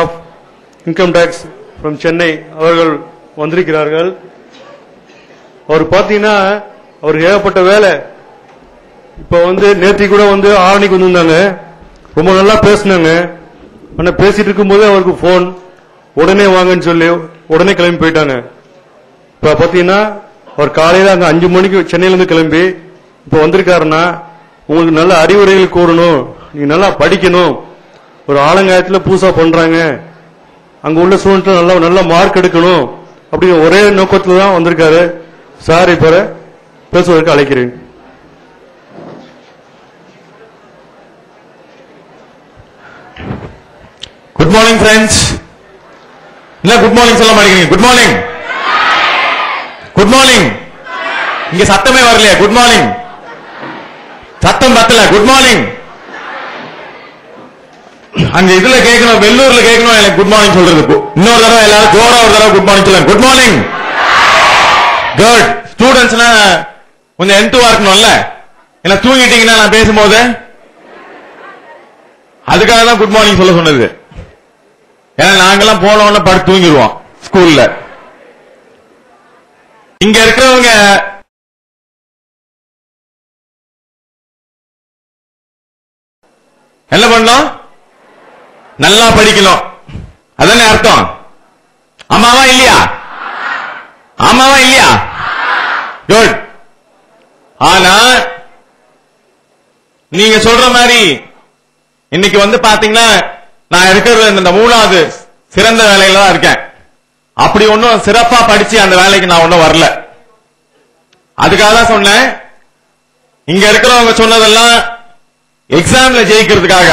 of Income Tax from Chennai அவர்கள் வந்திருக்கிறார்கள். அவர் பார்த்தீங்கன்னா அவருக்கு ஏகப்பட்ட வேலை. இப்ப நேத்தி கூட ஆவணிக்கு வந்திருந்தாங்க. ரொம்ப நல்லா பேசினாங்க. ஆனா பேசிட்டு இருக்கும்போது அவருக்கு போன் உடனே வாங்கன்னு சொல்லி உடனே கிளம்பி போயிட்டாங்க. இப்ப பாத்தீங்கன்னா அவர் காலையில அங்க 5 மணிக்கு சென்னையில இருந்து கிளம்பி இப்ப வந்திருக்காருன்னா உங்களுக்கு நல்ல அறிவுரைகள் கூறணும், நீங்க நல்லா படிக்கணும், ஒரு ஆலங்காயத்துல பூசா பண்றாங்க, அங்க உள்ள ஸ்டூடெண்ட் நல்ல மார்க் எடுக்கணும் அப்படிங்கிற ஒரே நோக்கத்துல தான் வந்திருக்காரு. சார் இப்ப பேசுவதற்கு அழைக்கிறேன். Good morning friends. இல்ல குட் மார்னிங் சொல்ல மாட்டேங்கிறீங்க. Good morning, good morning. இங்க சத்தமே வரலையா? Good morning. சத்தம் பத்தல. Good morning. அங்க இதுல கேட்கணும், வெள்ளூர்ல கேட்கணும் எனக்கு குட் மார்னிங் சொல்றது. இன்னொரு தடவை எல்லாரும் ஜோரா ஒரு தடவை குட் மார்னிங் சொல்லுங்க. Good morning. குட். ஸ்டூடெண்ட்ஸ்னா கொஞ்சம் என்துவா இருக்கணும்ல. என்ன தூங்கிட்டீங்கன்னா நான் பேசும்போது அதுக்காக தான் குட் மார்னிங் சொல்ல சொன்னது. ஏன்னா நாங்கெல்லாம் போனோம்னா படுத்து தூங்கிடுவோம் ஸ்கூல்ல. இங்க இருக்கிறவங்க என்ன பண்ணணும்? நல்லா படிக்கணும். அதானே அர்த்தம்? ஆமாவா இல்லையா? ஆமாவா இல்லையா? குட். ஆனா நீங்க சொல்ற மாதிரி இன்னைக்கு பாத்தீங்கன்னா நான் இருக்கிறது இந்த 3வது சிறந்த வேலையில தான் இருக்கேன். அப்படி ஒன்னும் சிறப்பா படிச்சு அந்த வேலைக்கு நான் ஒன்னும் வரல. அதுக்காக தான் சொன்னேன். இங்க இருக்கிறவங்க சொன்னதெல்லாம் எக்ஸாம்ல ஜெயிக்கிறதுக்காக.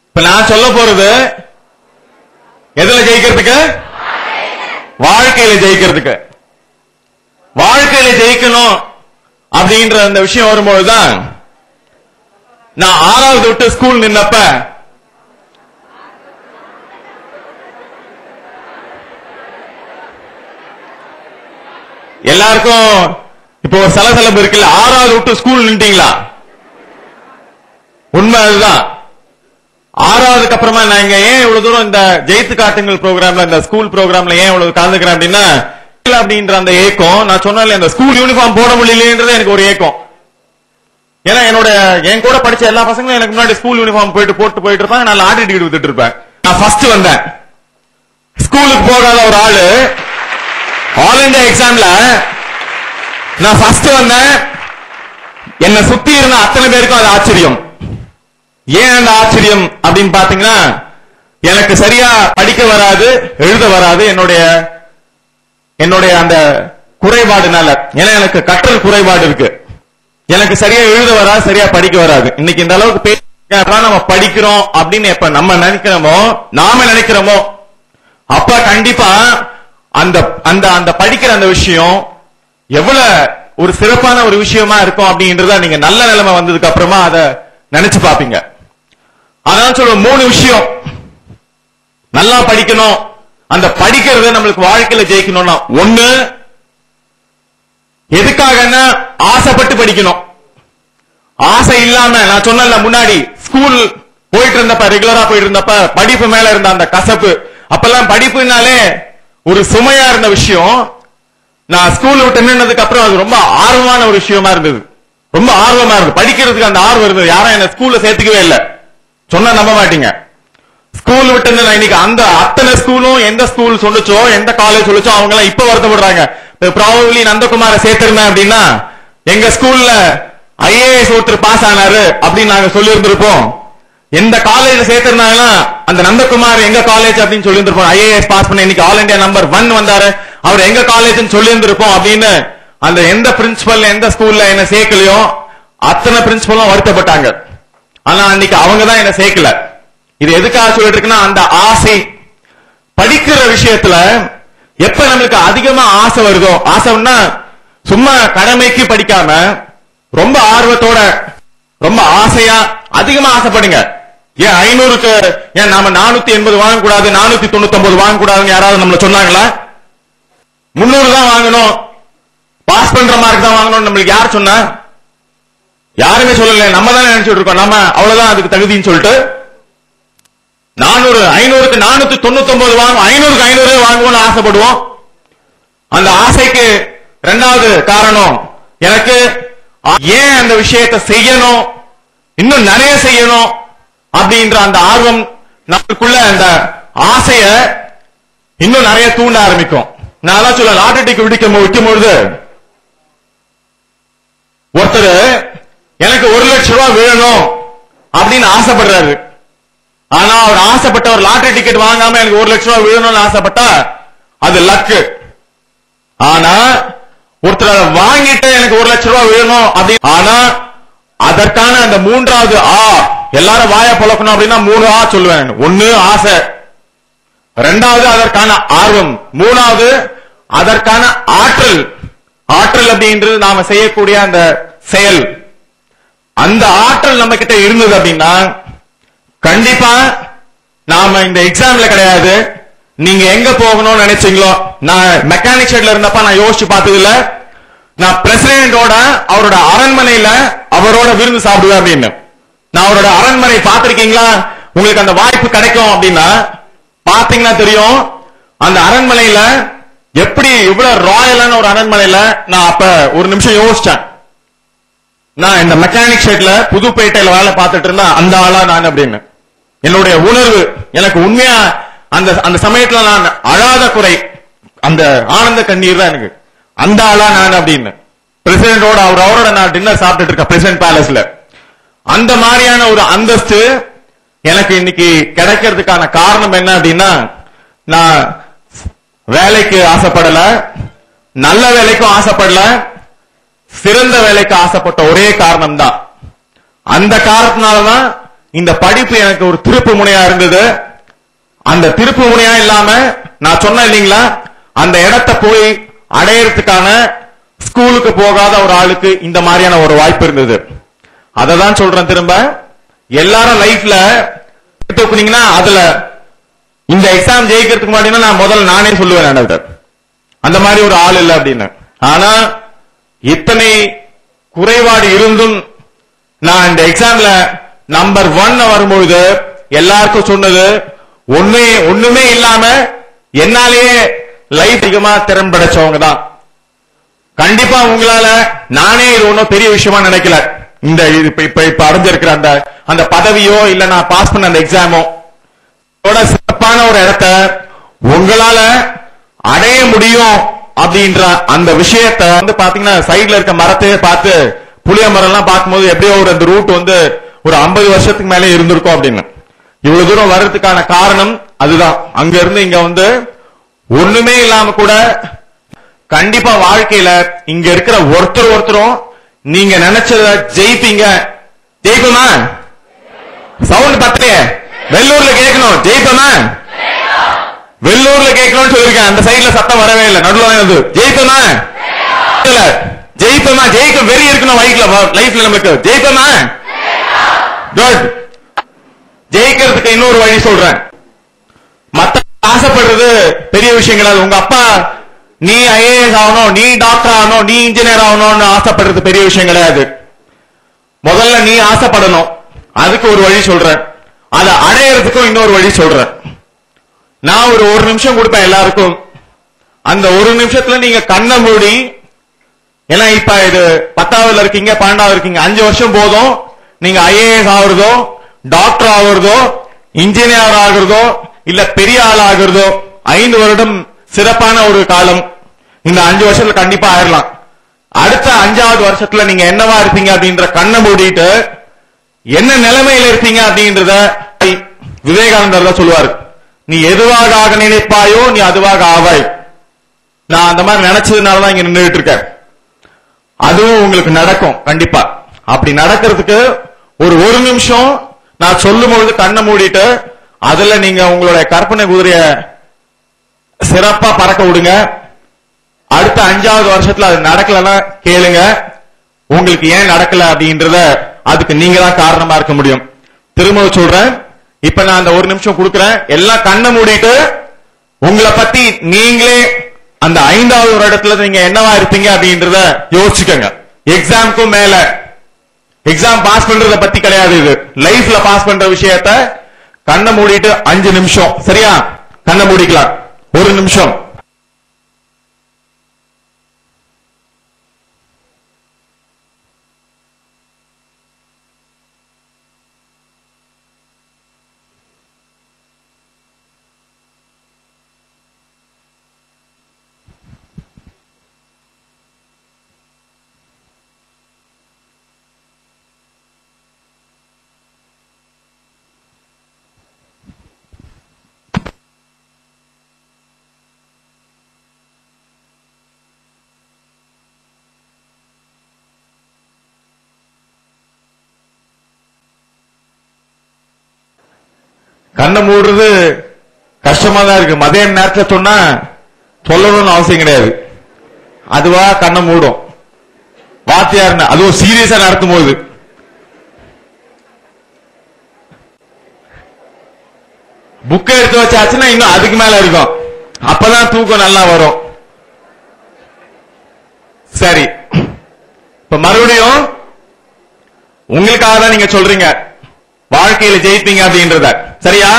இப்ப நான் சொல்ல போறது எதுல ஜெயிக்கிறதுக்கு? வாழ்க்கையில ஜெயிக்கிறதுக்கு. வாழ்க்கையில ஜெயிக்கணும் அப்படின்ற அந்த விஷயம் வரும்போதுதான் நான் 6வது விட்டு ஸ்கூல் நின்னப்ப எல்லாருக்கும் இப்போ ஒரு சலசலப்பு இருக்குல்ல. 6வது விட்டு ஸ்கூல் நின்றீங்களா? உண்மை அதுதான். 6வதுக்கு அப்புறமா நான் இங்க ஏன் இவ்வளவு தூரம் இந்த ஜெயித்து காட்டுங்கள் ப்ரோக்ராம்ல, இந்த ஸ்கூல் ப்ரோக்ராம்ல ஏன் இவ்வளவு கலந்துக்கிறேன் அப்படின்னா அப்படின்ற அந்த ஏக்கம். நான் சொன்னால இந்த ஸ்கூல் யூனிஃபார்ம் போட முடியலன்றது எனக்கு ஒரு ஏக்கம். ஏன்னா என் கூட படிச்ச எல்லா பசங்களும் எனக்கு முன்னாடி ஸ்கூல் யூனிஃபார்ம் போட்டு இருப்பாங்க. நான் லாட்டரி டிக்கெட் வித்துட்டு இருப்பேன். நான் ஃபர்ஸ்ட் வந்தேன். ஸ்கூலுக்கு போகாத ஒரு ஆளு ஆல் இந்தியா எக்ஸாம்ல நான் ஃபர்ஸ்ட் வந்தேன். என்ன சுத்தி இருந்த அத்தனை பேருக்கும் அது ஆச்சரியம். ஏன் அந்த ஆச்சரியம் அப்படின்னு பாத்தீங்கன்னா எனக்கு சரியா படிக்க வராது, எழுத வராது. என்னுடைய அந்த குறைபாடுனால, ஏன்னா எனக்கு கற்றல் குறைபாடு இருக்கு. எனக்கு சரியா எழுத வராது, சரியா படிக்க வராது. இன்னைக்கு இந்த அளவுக்கு நம்ம படிக்கிறோம் அப்படின்னு எப்ப நாம நினைக்கிறோமோ அப்ப கண்டிப்பா அந்த படிக்கிற அந்த விஷயம் எவ்வளவு ஒரு சிறப்பான ஒரு விஷயமா இருக்கும் அப்படின்றத நீங்க நல்ல நிலைமை வந்ததுக்கு அப்புறமா அதை நினைச்சு பாப்பீங்க. அதான் சொல்ற 3 விஷயம். நல்லா படிக்கணும். அந்த படிக்கிறது நம்மளுக்கு வாழ்க்கையில ஜெயிக்கணும்னா, ஒண்ணு எதுக்காகன்னா ஆசைப்பட்டு படிக்கணும். ஆசை இல்லாம, நான் சொன்ன முன்னாடி ஸ்கூல் போயிட்டு இருந்தப்ப, ரெகுலரா போயிட்டு இருந்தப்ப படிப்பு மேல இருந்த அந்த கசப்பு, அப்பெல்லாம் படிப்புனாலே ஒரு சுமையா இருந்த விஷயம். நான் ஸ்கூல் விட்டு நின்னதுக்கு அப்புறம் அது ரொம்ப ஆர்வமான ஒரு விஷயமா இருந்தது. ரொம்ப ஆர்வமா இருந்தது. படிக்கிறதுக்கு அந்த ஆர்வம் இருந்தது. யாரும் என்ன ஸ்கூல்ல சேர்த்துக்கவே இல்லை. சொன்னா நம்ப மாட்டீங்க. ஸ்கூல் விட்டு இன்னைக்கு அந்த அத்தனை ஸ்கூலும் எந்த ஸ்கூல் சொல்லுச்சோ, எந்த காலேஜ் சொல்லுச்சோ அவங்க எல்லாம் இப்ப வருத்தப்படுறாங்க. ப்ராபபிலி நந்தகுமாரை சேர்த்திருந்தேன் அப்படின்னா எங்க ஸ்கூல்ல IAS ஒருத்தர் பாஸ் ஆனாரு அப்படின்னு நாங்க சொல்லி இருந்திருப்போம். எந்த காலேஜ்ல சேர்த்திருந்தாங்கன்னா அந்த நந்தகுமார் எங்க காலேஜ் அப்படின்னு சொல்லி இருந்திருப்போம். IAS பாஸ் பண்ண இன்னைக்கு ஆல் இந்தியா நம்பர் 1 வந்தாரு, அவர் எங்க காலேஜ் சொல்லி இருந்திருப்போம் அப்படின்னு அந்த எந்த பிரின்சிபல் எந்த ஸ்கூல்ல என்ன சேர்க்கலையோ அத்தனை பிரின்சிபலும் வருத்தப்பட்டாங்க. ஆனா அன்னைக்கு அவங்க தான் என்ன சேர்க்கல. இது எதுக்காக சொல்லிட்டு இருக்குன்னா அந்த ஆசை. படிக்கிற விஷயத்துல எப்ப நம்மளுக்கு அதிகமா ஆசை வருதோ, ஆசைன்னா சும்மா கடமைக்கு படிக்காம ரொம்ப ஆர்வத்தோட ரொம்ப ஆசையா அதிகமா ஆசைப்படுங்க. ஏன் 500க்கு ஏன் நாம 480 வாங்கக்கூடாது, 499 வாங்கக்கூடாதுன்னு யாராவது நம்மள சொன்னாங்களா? 300 தான் வாங்கணும், பாஸ் பண்ற மார்க் தான் வாங்கணும் நம்மளுக்கு யார் சொன்னா? யாருமே சொல்லல. நம்ம தான் நினைச்சிட்டு இருக்கோம் நம்ம அவ்வளவுதான் அதுக்கு தகுதின்னு சொல்லிட்டு. 400 500க்கு 499 வாங்குவோம், 500க்கு 500 வாங்குவோம்னு ஆசைப்படுவோம். அந்த ஆசைக்கு இரண்டாவது காரணம், எனக்கு ஏன் அந்த விஷயத்தை செய்யணும், இன்னும் நிறைய செய்யணும் அப்படின்ற அந்த ஆர்வம் நமக்குள்ள அந்த ஆசைய இன்னும் நிறைய தூண்ட ஆரம்பிக்கும். நான் அதான் சொல்ல, லாட்டரி டிக்கெட் விற்கும் பொழுது ஒருத்தர் எனக்கு 1 லட்சம் ரூபாய் வேணும் அப்படின்னு ஆசைப்படுறாரு. ஆனா அவர் ஆசைப்பட்ட ஒரு லாட்டரி டிக்கெட் வாங்காம எனக்கு 1 லட்சம் ரூபாய் வேணும்னு ஆசைப்பட்டா அது லக்கு. ஆனா ஒருத்தர் வாங்கிட்டு எனக்கு 1 லட்சம் ரூபாய் வேணும் அப்படி, ஆனா அதற்கான அந்த மூன்றாவது எல்லாரும் வாய பழக்கணும் அப்படின்னா 3 சொல்லுவேன். 1 ஆசை, 2வது அதற்கான ஆர்வம், 3வது அதற்கான ஆற்றல். ஆற்றல் அப்படின்றது நாம செய்யக்கூடிய அந்த செயல். அந்த ஆற்றல் நம்ம கிட்ட இருந்தது அப்படின்னா கண்டிப்பா நாம இந்த எக்ஸாம்ல கிடையாது, நீங்க எங்க போகணும்னு நினைச்சீங்களோ. நான் மெக்கானிக் ஷெட்ல இருந்தப்ப நான் யோசிச்சு பார்த்தது இல்ல, நான் பிரசிடென்டோட அவரோட அரண்மனையில அவரோட விருந்து சாப்பிடுவேன் அப்படின்னு. நான் அவரோட அரண்மனை பார்த்திருக்கீங்களா? உங்களுக்கு அந்த வாய்ப்பு கிடைக்கும் அப்படின்னா பாத்தீங்கன்னா தெரியும். அந்த அரண்மனையில எப்படி இவ்வளவு ராயலான ஒரு அரண்மனையில நான் அப்ப ஒரு நிமிஷம் யோசிச்சேன். நான் இந்த மெக்கானிக் ஷெட்ல புதுப்பேட்டையில வேலை பார்த்துட்டு இருந்தா அந்த ஆளா நான் அப்படின்னு என்னுடைய உணர்வு. எனக்கு உண்மையா அந்த அந்த சமயத்துல நான் அழாத குறை அந்த ஆனந்த கண்ணீர் தான் எனக்கு. அந்த ஆளா நான் அப்படின்னு பிரசிடென்டோட அவரோட நான் டின்னர் சாப்பிட்டுட்டு இருக்கேன் பிரசிடென்ட் பேலஸ்ல. அந்த மாதிரியான ஒரு அந்தஸ்து எனக்கு இன்னைக்கு கிடைக்கிறதுக்கான காரணம் என்ன அப்படின்னா, நான் வேலைக்கு ஆசைப்படல, நல்ல வேலைக்கும் ஆசைப்படல, சிறந்த வேலைக்கு ஆசைப்பட்ட ஒரே காரணம் தான். அந்த காரணத்தினாலதான் இந்த படிப்பு எனக்கு ஒரு திருப்பு முனையா இருந்தது. அந்த திருப்பு முனையா இல்லாம நான் சொன்னேன் இல்லீங்களா, அந்த இடத்தை போய் அடையறதுக்கான ஸ்கூலுக்கு போகாத ஒரு ஆளுக்கு இந்த மாதிரியான ஒரு வாய்ப்பு இருந்தது. அதை தான் சொல்றேன் திரும்ப. எல்லாரும் லைஃப்ல எடுத்துக்கிட்டீங்கன்னா அதுல இந்த எக்ஸாம் ஜெயிக்கிறதுக்கு முன்னாடி நான் முதல்ல நானே சொல்லுவேன் அந்த மாதிரி ஒரு ஆள் இல்லை அப்படின்னு. ஆனா இத்தனை குறைபாடு இருந்தும் நான் இந்த எக்ஸாம்ல நம்பர் 1 வரும்பொழுது எல்லாருக்கும் சொன்னது ஒண்ணுமே இல்லாம என்னாலேயே லைஃப் அதிகமா திறன் படைச்சவங்க தான். கண்டிப்பா உங்களால நானே இது ஒன்னும் பெரிய விஷயமா நினைக்கல. இந்த இப்ப அடைஞ்சிருக்கிற அந்த பதவியோ இல்ல நான் பாஸ் பண்ண அந்த எக்ஸாமோ சிறப்பான ஒரு இடத்தை உங்களால அடைய முடியும் அப்படின்ற அந்த விஷயத்தை பாத்தீங்கன்னா சைட்ல இருக்க மரத்தையே பார்த்து புளிய மரம் எல்லாம் பார்க்கும்போது எப்படியோ ஒரு அந்த ரூட் ஒரு 50 வருஷத்துக்கு மேலே இருந்திருக்கும் அப்படின்னு. இவ்வளவு தூரம் வர்றதுக்கான காரணம் அதுதான். அங்க இருந்து இங்க ஒண்ணுமே இல்லாம கூட கண்டிப்பா வாழ்க்கையில இங்க இருக்கிற ஒருத்தரும் நீங்க நினைச்சத ஜெயிப்பீங்க. ஜெயிப்போமா? சவுண்ட் பத்தலையே, வெள்ளூர்ல கேட்கணும். ஜெயிப்போமா? வெள்ளூர்ல கேட்கணும்னு சொல்லிருக்கேன். அந்த சைட்ல சத்தம் வரவே இல்லை, நடுவில் ஜெயிப்போமா? ஜெயிப்போமா? ஜெயிக்க வெறி இருக்கணும் லைஃப்ல நமக்கு. ஜெயிப்போமா? குட். ஜெயிக்கிறதுக்கு இன்னொரு வழி சொல்றேன். மத்த ஆசைப்படுறது பெரிய விஷயங்கள். உங்க அப்பா நீ ஐஏஎஸ் ஆகணும், நீ டாக்டர் ஆகணும், நீ இன்ஜினியர் ஆகணும்னு ஆசைப்படுறது பெரிய விஷயம் கிடையாது. முதல்ல நீ ஆசைப்படணும். அதுக்கு ஒரு வழி சொல்றேன். அதை அடையறதுக்கும் இன்னொரு வழி சொல்றேன். நான் ஒரு நிமிஷம் கொடுப்பேன் எல்லாருக்கும். அந்த ஒரு நிமிஷத்துல நீங்க கண்ணை மூடி, ஏன்னா இப்ப இது 10வது இருக்கீங்க, 12வது இருக்கீங்க, 5 வருஷம் போதும் நீங்க ஐஏஎஸ் ஆகுறதோ, டாக்டர் ஆகுறதோ, இன்ஜினியர் ஆகுறதோ, இல்ல பெரிய ஆள் ஆகுறதோ 5 வருடம் சிறப்பான ஒரு காலம். இந்த 5 வருஷத்துல கண்டிப்பா ஆயிரலாம். அடுத்த 5வது வருஷத்துல நீங்க என்னவா இருப்பீங்க அப்படின்ற கண்ணை மூடிட்டு என்ன நிலைமையில இருப்பீங்க அப்படின்றத விவேகானந்தர் தான் சொல்லுவாரு. நீ எதுவாக ஆக நினைப்பாயோ நீ அதுவாக ஆவாய். நான் அந்த மாதிரி நினைச்சதுனாலதான் இங்க நின்றுட்டு இருக்கேன். அதுவும் உங்களுக்கு நடக்கும் கண்டிப்பா. அப்படி நடக்கிறதுக்கு ஒரு நிமிஷம் நான் சொல்லும் பொழுது கண்ணை மூடிட்டு அதுல நீங்க உங்களுடைய கற்பனை குதிரைய சிறப்பா பறக்க விடுங்க. அடுத்த 5வது வருஷத்துல அது நடக்கலன்னா கேளுங்க, உங்களுக்கு ஏன் நடக்கல அப்படின்றத அதுக்கு நீங்க தான் காரணமா இருக்க முடியும். திரும்ப சொல்றேன், இப்ப நான் அந்த ஒரு நிமிஷம் கொடுக்கிறேன். எல்லாம் கண்ணை மூடிட்டு உங்களை பத்தி நீங்களே அந்த 5வது ஒரு இடத்துல நீங்க என்னவா இருப்பீங்க அப்படின்றத யோசிச்சுக்கோங்க. எக்ஸாமுக்கும் மேல எக்ஸாம் பாஸ் பண்றத பத்தி கிடையாது, இது லைஃப்ல பாஸ் பண்ற விஷயத்த கண்ணை மூடிட்டு 5 நிமிஷம். சரியா? கண்ணை மூடிக்கலாம். 1 நிமிஷம். கண்ணை மூடுறது கஷ்டமா தான் இருக்கு. மதிய நேரத்தில் சொன்னா சொல்லணும்னு அவசியம் கிடையாது. அதுவா கண்ணை மூடும். வாத்தியார் அதுவும் சீரியஸா நடத்தும் போது புக்கை எடுத்து வச்சாச்சுன்னா இன்னும் அதுக்கு மேல இருக்கும். அப்பதான் தூக்கம் நல்லா வரும். சரி, இப்ப மறுபடியும் உங்களுக்காக தான் நீங்க சொல்றீங்க வாழ்க்கையில ஜெயிப்பீங்க அப்படின்றத. சரியா?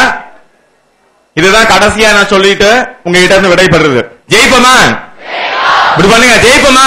இதுதான் கடைசியா நான் சொல்லிட்டு உங்ககிட்ட இருந்து விடைபெறுறது. ஜெயிப்போமா? இப்படி பண்ணுங்க. ஜெயிப்போமா?